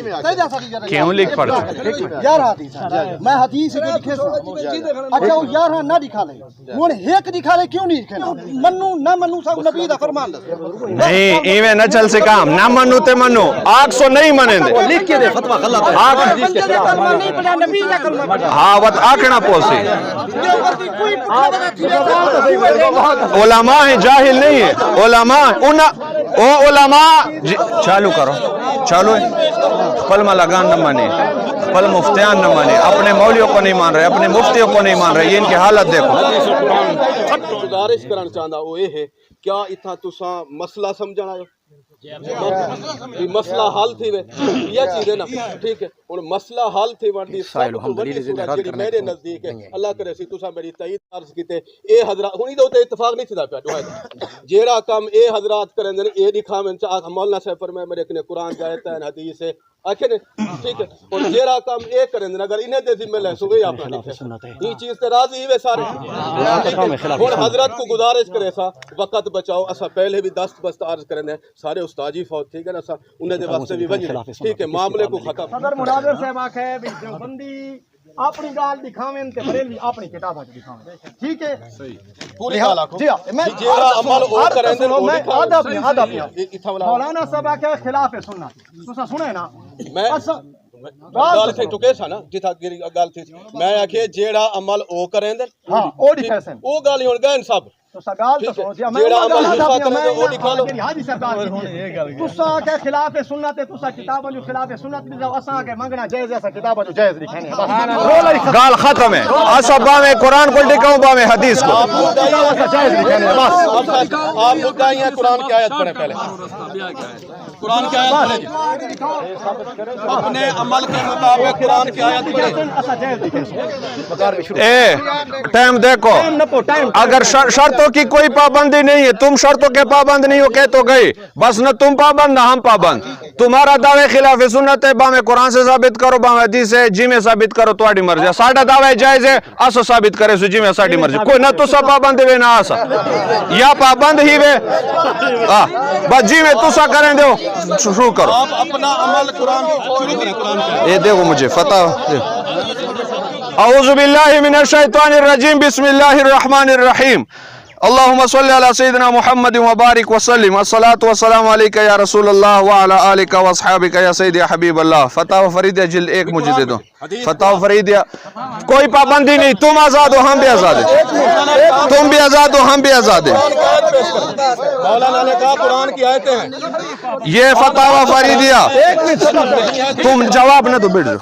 کیوں لکھ پڑھ 11 حدیث میں حدیث کے لکھے سو اچھا وہ 11 نہ دکھا لے وہ ایک دکھا لے کیوں نہیں لکھنا منو نہ منو سب نبی دا فرمان نہیں ایویں نہ چل سے کام نہ منو تے منو آگ سو نہیں منیں دے لکھ کے دے فتویٰ غلط ہے ہاں وقت آکھنا پوسی علماء ہیں جاہل نہیں ہے علماء او علماء چالو کرو چالو پل ملگان نہ مانے پل مفتیان نہ مانے اپنے مولیوں کو نہیں مان رہے اپنے مفتیوں کو نہیں مان رہے یہ ان کی حالت دیکھو گزارش کرنا چاہتا وہ یہ ہے کیا اتنا تساں مسئلہ سمجھنا ہے مسئلہ حل تھی وے یہ چیز ہے نا ٹھیک ہے اور مسئلہ حل تھی وردی سب تو بڑی صورت جڑی میرے نزدیک ہے اللہ کرے سی تساں میری تائید عرض کیتے اے حضرات ہونی دے تے اتفاق نہیں تھا پیا جو جیڑا کام اے حضرات کرن دے اے دکھاویں چا مولانا صاحب فرمائے میرے کنے قرآن کی آیت ہے حدیث ہے آکھے نے ٹھیک ہے اور جیڑا کام اے کرن دے اگر انہیں دے ذمہ لے سو گئی اپنا نہیں یہ چیز تے راضی ہوئے سارے اور حضرت کو گزارش کرے سا وقت بچاؤ اسا پہلے بھی دست بست عرض کرن دے سارے استاجی فوت ٹھیک ہے نا سا انہیں دے واسطے بھی ونجے ٹھیک ہے معاملے کو ختم صدر مناظر صاحب آکھے بھی دیوبندی اپنی گال دکھاویں تے بریلوی اپنی کتاباں چ دکھاویں ٹھیک ہے پوری گال آکھو جی میں جیڑا عمل او کرن دے میں آدھا مولانا صاحب آکھے خلاف سنت تساں سنے نا میں گال تھی چکے سا نا جتھا گال تھی میں آکھے جیڑا عمل او کرن دے ہاں او دکھے سن او گال ہن گئے سب تو سگال تو سوچیا میں حاجی سرکار تسا کے خلاف سنت ہے تسا کتابوں جو خلاف سنت بھی اساں کے منگنا جائز ایسا کتابوں جو جائز لکھے ہیں گال ختم ہے اسا باویں قرآن کو لکھاؤں باویں حدیث کو جائز لکھے ہیں بس آپ مدعی ہیں قرآن کی آیت پڑھیں پہلے قرآن کی آیت پڑھیں اپنے عمل کے مطابق قرآن کی آیت پڑھیں اسا جائز لکھے اے ٹائم دیکھو اگر شرطوں کی کوئی پابندی نہیں ہے تم شرطوں کے پابند نہیں ہو کہ تو گئی بس نہ تم پابند نہ ہم پابند تمہارا دعوے خلاف سنت ہے باویں قرآن سے ثابت کرو باویں حدیث ہے جی میں ثابت کرو تواڈی مرضی ہے ساڈا دعوے جائز ہے اسو ثابت کرے سو جی میں ساڈی مرضی کوئی نہ تسا پابند وے نہ اسا یا پابند ہی وے بس جی میں تسا کریں دیو شروع کرو آپ اپنا عمل قرآن شروع کریں قرآن کا یہ دیکھو مجھے فتح اعوذ باللہ من الشیطان الرجیم بسم اللہ الرحمن الرحیم اللہم صلی علی سیدنا محمد وبارک وسلم الصلاة والسلام علیکہ یا رسول اللہ وعلا آلکہ واصحابکہ یا سید یا حبیب اللہ فتح و فریدیہ جلد 1 مجھے دے دو فتح و فریدیہ کوئی پابندی نہیں تم آزاد ہو ہم بھی آزاد ہیں تم بھی آزاد ہو ہم بھی آزاد ہیں مولانا نے کہا قرآن کی آیتیں ہیں یہ فتح و فریدیہ تم جواب نہ دو بیٹھ جاؤ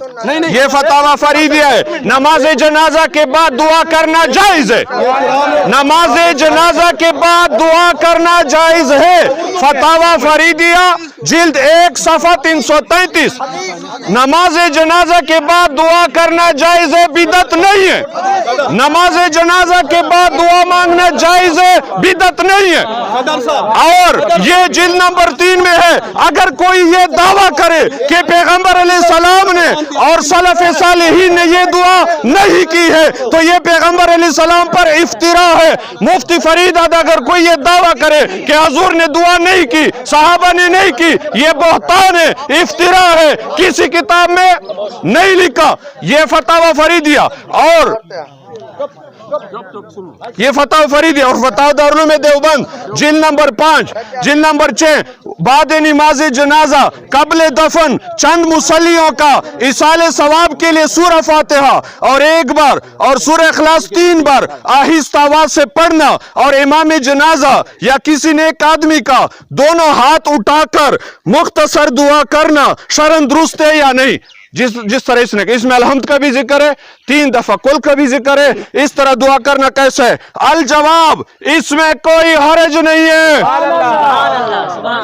یہ فتح و فریدیہ ہے نماز جنازہ کے بعد دعا کرنا جائز ہے نماز جنازہ کے بعد دعا کرنا جائز ہے فتاوی فریدیہ جلد 1 صفحہ 333 نماز جنازہ کے بعد دعا کرنا جائز ہے بدعت نہیں ہے نماز جنازہ کے بعد دعا مانگنا جائز ہے بدعت نہیں ہے اور یہ جلد نمبر 3 میں ہے اگر کوئی یہ دعویٰ کرے کہ پیغمبر علیہ السلام نے اور سلف صالحین نے یہ دعا نہیں کی ہے تو یہ پیغمبر علیہ السلام پر افتراء ہے مفتی فرید اگر کوئی یہ دعویٰ کرے کہ حضور نے دعا نہیں کی صحابہ نے نہیں کی یہ بہتان ہے افتراء ہے کسی کتاب میں نہیں لکھا یہ فتاوی فریدیہ اور یہ فتح فریدی اور فتح دارالعلوم دیوبند جلد نمبر 5 جلد نمبر 6 بعد نماز جنازہ قبل دفن چند مصلیوں کا ایصال ثواب کے لیے سورہ فاتحہ اور 1 بار اور سورہ اخلاص 3 بار آہستہ آواز سے پڑھنا اور امام جنازہ یا کسی نیک آدمی کا دونوں ہاتھ اٹھا کر مختصر دعا کرنا شرعاً درست ہے یا نہیں جس طرح اس میں الحمد کا بھی ذکر ہے 3 دفعہ کل کا بھی ذکر ہے اس طرح دعا کرنا کیسے ہے الجواب اس میں کوئی حرج نہیں ہے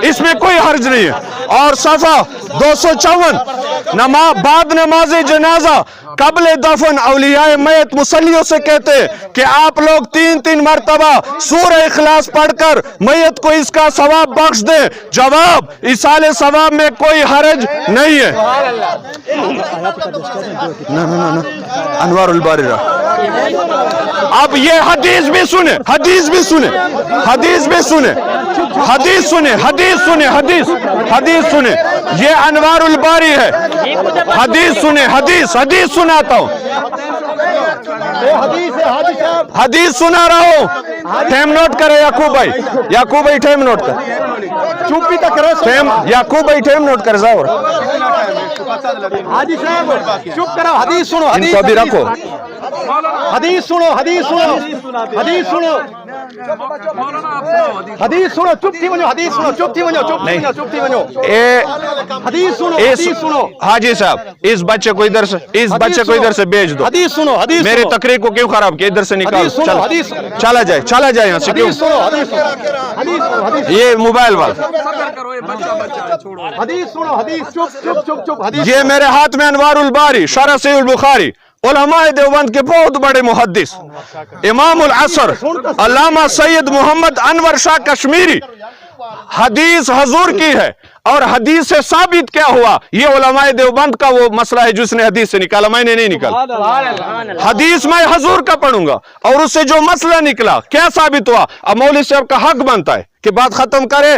اس میں کوئی حرج نہیں ہے اور صفحہ 254 بعد نماز جنازہ قبل دفن اولیاء میت مصلیوں سے کہتے کہ آپ لوگ 3 مرتبہ سورہ اخلاص پڑھ کر میت کو اس کا ثواب بخش دیں جواب ایصال ثواب میں کوئی حرج نہیں ہے انوار الباری اب یہ حدیث بھی سنیں حدیث بھی سنیں حدیث بھی سنیں حدیث سنیں حدیث سنیں حدیث سنیں یہ انوار الباری ہے حدیث سنیں حدیث سناتا ہوں حدیث سنا رہا ہوں ٹائم نوٹ کرے یعقوب بھائی ٹائم نوٹ کر چوپی تک کرو یعقوب بھائی ٹائم نوٹ کر ظاہر حاجی صاحب چپ کرو حدیث سنو ان کو بھی رکھو حدیث سنو حدیث سنو حدیث سنو حدیث سنو چپ تھی ونجو حدیث سنو چپ تھی ونجو حدیث سنو حاجی صاحب اس بچے کو ادھر سے بھیج دو حدیث سنو میری تقریر کو کیوں خراب کیا ادھر سے نکال چلا جائے یہاں سے کیوں یہ موبائل والا حدیث سنو حدیث چپ یہ میرے ہاتھ میں انوار الباری شرح صحیح البخاری علماء دیوبند کے بہت بڑے محدث امام العصر علامہ سید محمد انور شاہ کشمیری حدیث حضور کی ہے اور حدیث سے ثابت کیا ہوا یہ علماء دیوبند کا وہ مسئلہ ہے جس نے حدیث سے نکالا میں نے نہیں نکالا حدیث میں حضور کا پڑھوں گا اور اس سے جو مسئلہ نکلا کیا ثابت ہوا اب مولوی صاحب کا حق بنتا ہے کہ بات ختم کرے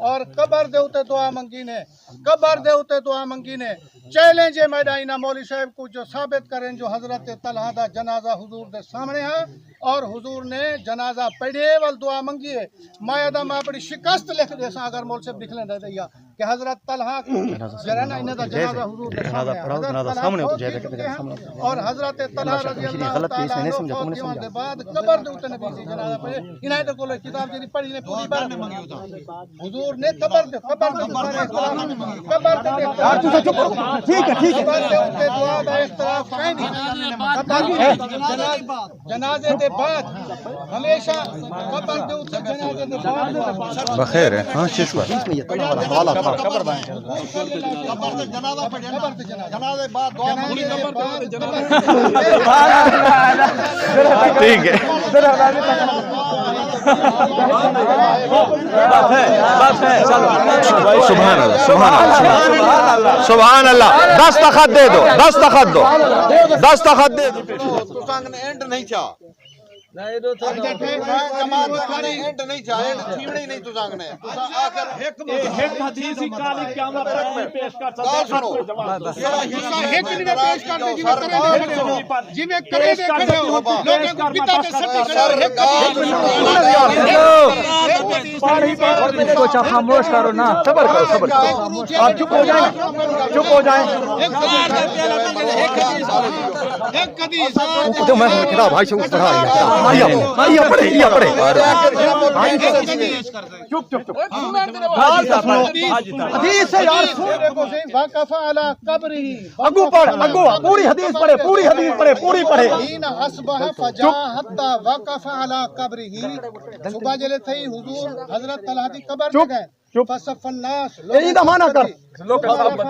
اور قبر دے اتے دعا منگی نے قبر دے اتے دعا منگی نے چیلنج ہے میڈائنا مولوی صاحب کو جو ثابت کریں جو حضرت طلحہ دا جنازہ حضور دے سامنے ہے اور حضور نے جنازہ پڑھے وال دعا منگی ہے میں دا میں اپنی شکست لکھ دے سا اگر مول صاحب لکھ لیں دے دیا کہ حضرت طلحہ جرا نا انہاں دا جنازہ حضور دے سامنے ہے اور حضرت طلحہ رضی اللہ تعالی عنہ دے بعد قبر دے اتے نبی سی جنازہ پڑھے انہاں دے کول کتاب جڑی پڑھی نے پوری بار حضور نے قبر دے ٹھیک ہے ٹھیک ہے دعا دا اختلاف ہے نہیں جنازے دے بعد ہمیشہ قبر دے اوتے جنازے دے بعد بخیر ہے ہاں شیشوا قبر دے جنازہ پڑھے جنازے بعد دعا منگی ٹھیک ہے سبحان اللہ سبحان اللہ سبحان اللہ دستخط دے دو دستخط دو دستخط دے دو اینڈ نہیں چاہ جماعت اینڈ نہیں چاہے چھیڑے نہیں تو سانگنے ایک حدیث ہی کالی قیامت تک میں پیش کر سکتا ہوں ایک نہیں پیش کر دے جی میں کرے دے کھڑے ہو لوگوں کو پتا تے سٹی کرے کچھ خاموش کرو نا صبر کرو صبر کرو آپ چپ ہو جائیں ایک حدیث تو میں کتاب بھائی سے پڑھا یا پڑھے چپ چپ چپ حدیث ہے یار وقف علی قبرہ اگو پڑھ پوری حدیث پڑھے پوری پڑھے حين اصبح فجاء حتى وقف على قبره صبح جلے تھئی حضور حضرت طلحہ دی قبر پہ گئے فصف الناس یہی دا معنی کر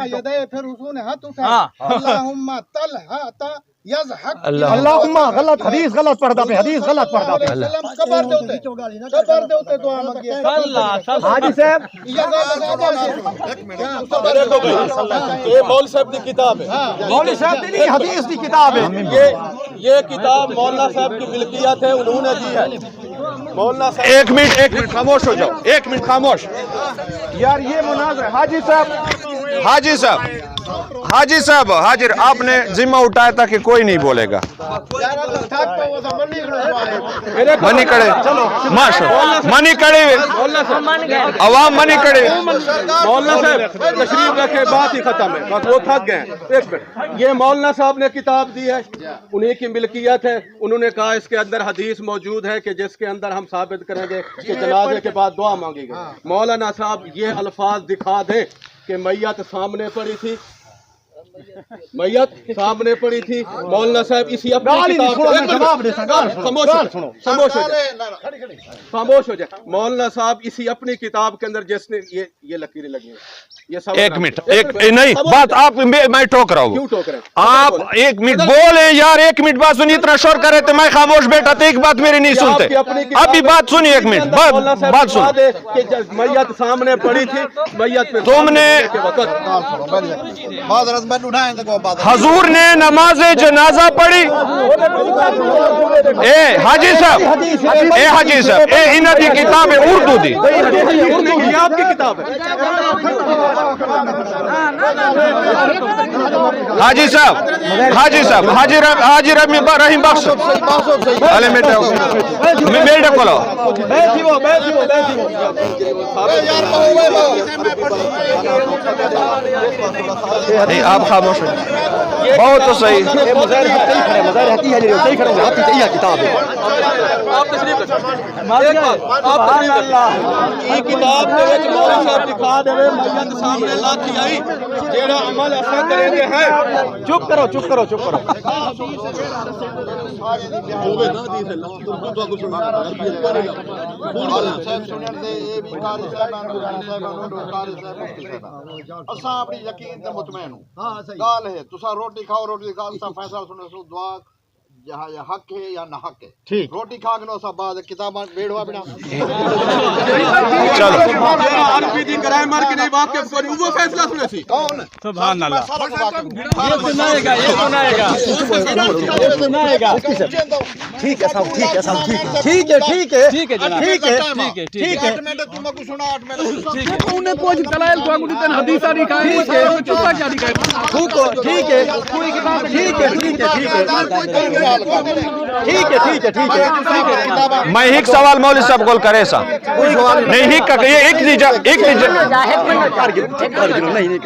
یدے پھر حضور نے ہاتھ اٹھائے اللہم طلحہ یضحک اللہم غلط حدیث غلط پڑھدا پہ حدیث غلط پڑھدا پہ قبر دے اوتے دعا منگی حاجی صاحب یہ مول صاحب کی کتاب ہے مولوی صاحب دی حدیث دی کتاب ہے یہ کتاب مولانا صاحب کی ملکیت ہے انہوں نے دی ہے مولانا صاحب ایک منٹ خاموش ہو جاؤ ایک منٹ خاموش یار یہ مناظر حاجی صاحب حاضر آپ نے ذمہ اٹھایا تھا کہ کوئی نہیں بولے گا منی کڑے منی کڑے عوام منی کڑے مولانا صاحب تشریف رکھے بات ہی ختم ہے بس وہ تھک گئے ایک منٹ یہ مولانا صاحب نے کتاب دی ہے انہی کی ملکیت ہے انہوں نے کہا اس کے اندر حدیث موجود ہے کہ جس کے اندر ہم ثابت کریں گے کہ جنازے کے بعد دعا مانگی گئی مولانا صاحب یہ الفاظ دکھا دیں کہ میت سامنے پڑی تھی میت سامنے پڑی تھی مولانا صاحب اسی اپنی خاموش ہو جائے مولانا صاحب اسی اپنی کتاب کے اندر جس نے یہ لکیریں لگی ہیں ایک منٹ نہیں بات آپ میں ٹوک رہا ہوں کیوں ٹوک رہے ہیں آپ ایک منٹ بولے یار ایک منٹ بات سنی اتنا شور کر رہے تھے میں خاموش بیٹھا تھا ایک بات میری نہیں سنتے ابھی بات سنی ایک منٹ بات سن میت سامنے پڑی تھی میت پہ تم نے حضور نے نماز جنازہ پڑھی اے حاجی صاحب اے انہاں دی کتاب ہے اردو دی یہ آپ کی کتاب ہے حاجی صاحب حاجی رحیم بخش علی میڈے کولو آپ خاموش ہیں بہت تو صحیح کتاب ہے آپ تشریف یہ کتاب دے وچ مولانا صاحب دکھا دے میت سامنے لاٹھی آئی جیڑا عمل اساں کریں گے ہے چپ کرو ہوے نہ دی سے تو کچھ اساں اپنی یقین تے مطمئن ہوں گال ہے تساں روٹی کھاؤ روٹی کھا اساں فیصلہ سنو سو دعا جہاں یہ حق ہے یا نہ حق ہے روٹی کھا کے نو سا بعد کتاباں بیڑوا بنا چلو مار کے نہیں واقف کو نہیں وہ فیصلہ سنے سی کون سبحان اللہ ٹھیک ہے صاحب ٹھیک ہے صاحب ٹھیک ہے ٹھیک ہے ٹھیک ہے جناب ٹھیک ہے ٹھیک ہے 8 منٹ تم کو سنا 8 منٹ انہیں کچھ دلائل کو انہیں تن حدیثہ دکھائے چوپا کیا دکھائے ٹھیک ہے ٹھیک ہے ٹھیک ہے ٹھیک ہے ٹھیک ہے ٹھیک ہے ٹھیک ہے میں ایک سوال مولوی صاحب کو کرے سا نہیں ایک کا یہ ایک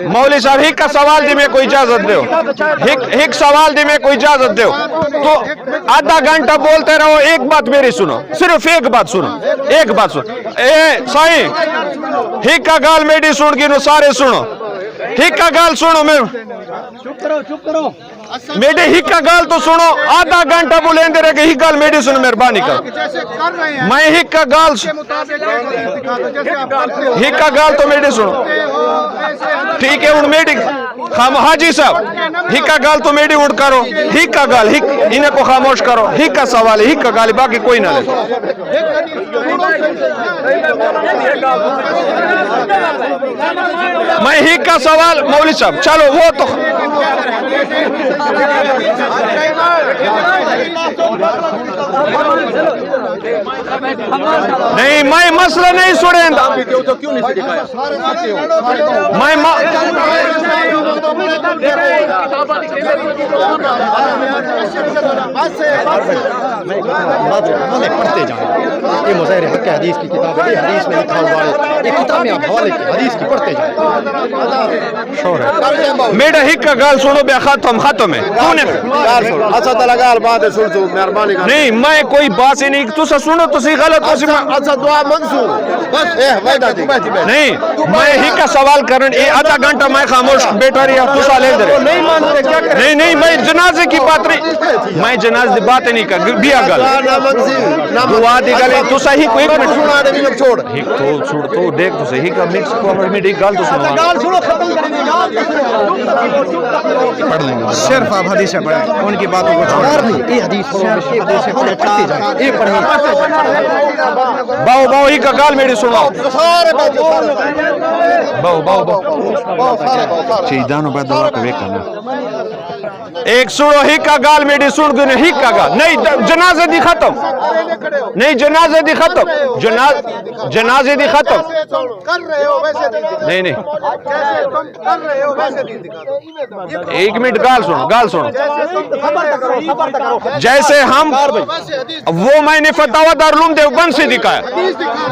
مولوی صاحب ایک کا سوال دی میں کوئی اجازت دیو ایک سوال دی میں کوئی اجازت دیو تو آدھا گھنٹہ بولتے رہو ایک بات میری سنو صرف ایک بات سنو ایک بات سنو اے سائیں ایک کا گال میری سن گی نو سارے سنو ایک کا گال سنو میں چپ کرو میرے ہک کا گال تو سنو آدھا گھنٹہ بولیں دے رہے کہ ہک گال میری سنو مہربانی کرو میں ہک کا گال ہک کا گال تو میری سنو ٹھیک ہے ان میری حاجی صاحب ہک کا گال تو میری اٹھ کرو ہک کا گال ہک انہیں کو خاموش کرو ہک کا سوال ہے ہک کا گال باقی کوئی نہ لے میں ہک کا سوال مولوی صاحب چلو وہ تو نہیں میں مسئلہ نہیں سنیں پڑھتے جائیں یہ مظاہر حق حدیث کی کتاب ہے حدیث میں لکھا ہوا ہے یہ کتاب میں آپ حوالے کی حدیث کی پڑھتے جائیں میرا ہک کا گال سنو بے ختم ہے اچھا تعالی گال بات سن تو مہربانی نہیں میں کوئی بات ہی نہیں تو سنو تو غلط اچھا دعا منظور بس وعدہ دی نہیں میں ہی کا سوال کرن یہ آدھا گھنٹہ میں خاموش بیٹھا رہا تو سالے دے نہیں میں جنازے کی بات نہیں میں جنازے کی بات نہیں کر بیا گل دعا دی گل تو صحیح کوئی منٹ چھوڑ ایک تو چھوڑ تو دیکھ تو صحیح کا مکس کو میں ایک گل تو سنو پڑھ لیں گے صرف آپ حدیثیں پڑھیں ان کی باتوں کو چھوڑ یہ حدیث حدیثیں پڑھتے جائیں یہ پڑھیں باؤ ہی کا گال میری سنو باؤ چیزانوں پہ دعا کو ویک کرنا ایک سنو ہی کا گال میری سن گئے ہی کا گال نہیں جنازے دی ختم نہیں جنازے دی ختم جنازے دی ختم نہیں ایک منٹ گال سنو جیسے ہم وہ میں نے فتاوی دارالعلوم دیوبند سے دکھایا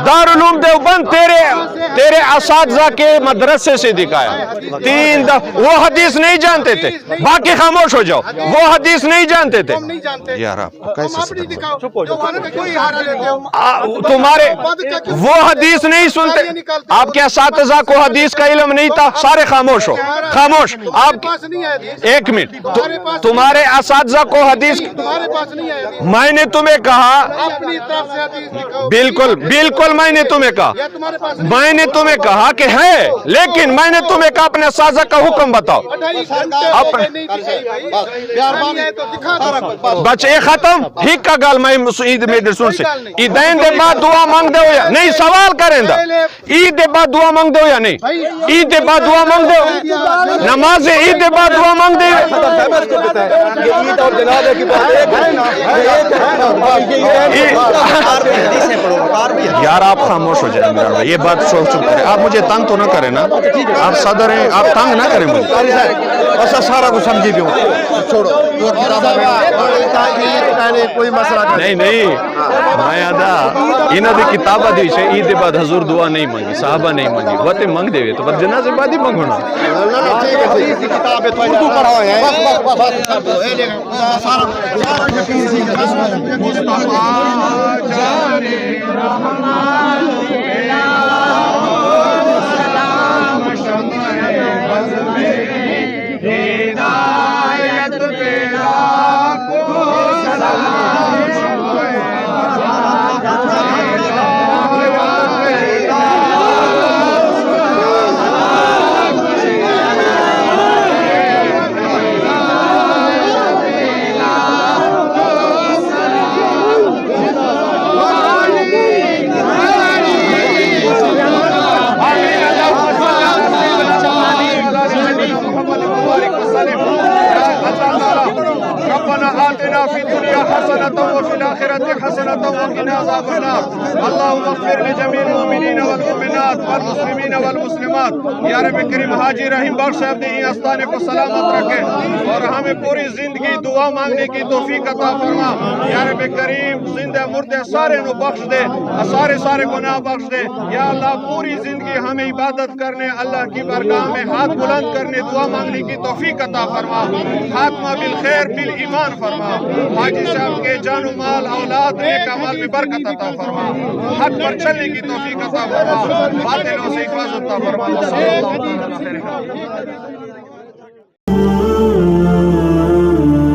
دارالعلوم دیوبند تیرے اساتذہ کے مدرسے سے دکھایا 3 دفعہ وہ حدیث نہیں جانتے تھے باقی خاموش ہو جاؤ وہ حدیث نہیں جانتے تھے یار آپ کیسے تمہارے وہ حدیث نہیں سنتے آپ کے اساتذہ کو حدیث کا علم نہیں تھا سارے خاموش ہو خاموش آپ ایک منٹ تمہارے اساتذہ کو حدیث میں نے تمہیں کہا بالکل میں نے تمہیں کہا کہ ہے لیکن میں نے تمہیں کہا اپنے اساتذہ کا حکم بتاؤ بچے ختم ہی کا گال میں عید میں سن سے عیدین دے بعد دعا مانگ دے ہو یا نہیں سوال کریں دا عید دے بعد دعا مانگ دے ہو یا نہیں عید دے بعد دعا مانگ دے ہو نماز عید دے بعد دعا مانگ دے یار آپ خاموش ہو جائیں میرا یہ بات سوچ کریں آپ مجھے تنگ تو نہ کریں نا آپ صدر ہیں آپ تنگ نہ کریں مجھے ایسا سارا کچھ سمجھی بھی ہوں چھوڑو کوئی مسئلہ نہیں میں آدھا انہاں دی کتابہ دی چھے عید بعد حضور دعا نہیں مانگی صحابہ نہیں مانگی وہ تے مانگ دے تو پر جنازے بعد ہی مانگونا حدیث کی کتاب ہے تو اردو پڑھا ہے عذاب النار اللهم اغفر لجميع المؤمنین والمؤمنات والمسلمین والمسلمات یا رب کریم حاجی رحیم بخش صاحب نے یہ آستانے کو سلامت رکھے اور ہمیں پوری زندگی دعا مانگنے کی توفیق عطا فرما یا رب کریم زندہ مردے سارے نو بخش دے سارے گناہ بخش دے یا اللہ پوری زندگی ہمیں عبادت کرنے اللہ کی بارگاہ میں ہاتھ بلند کرنے دعا مانگنے کی توفیق عطا فرما خاتمہ بالخیر بالایمان فرما حاجی صاحب کے جان و مال اولاد نیک اعمال میں برکت عطا فرما حق پر چلنے کی توفیق عطا فرما باطلوں سے حفاظت عطا فرما صلی اللہ علیہ وسلم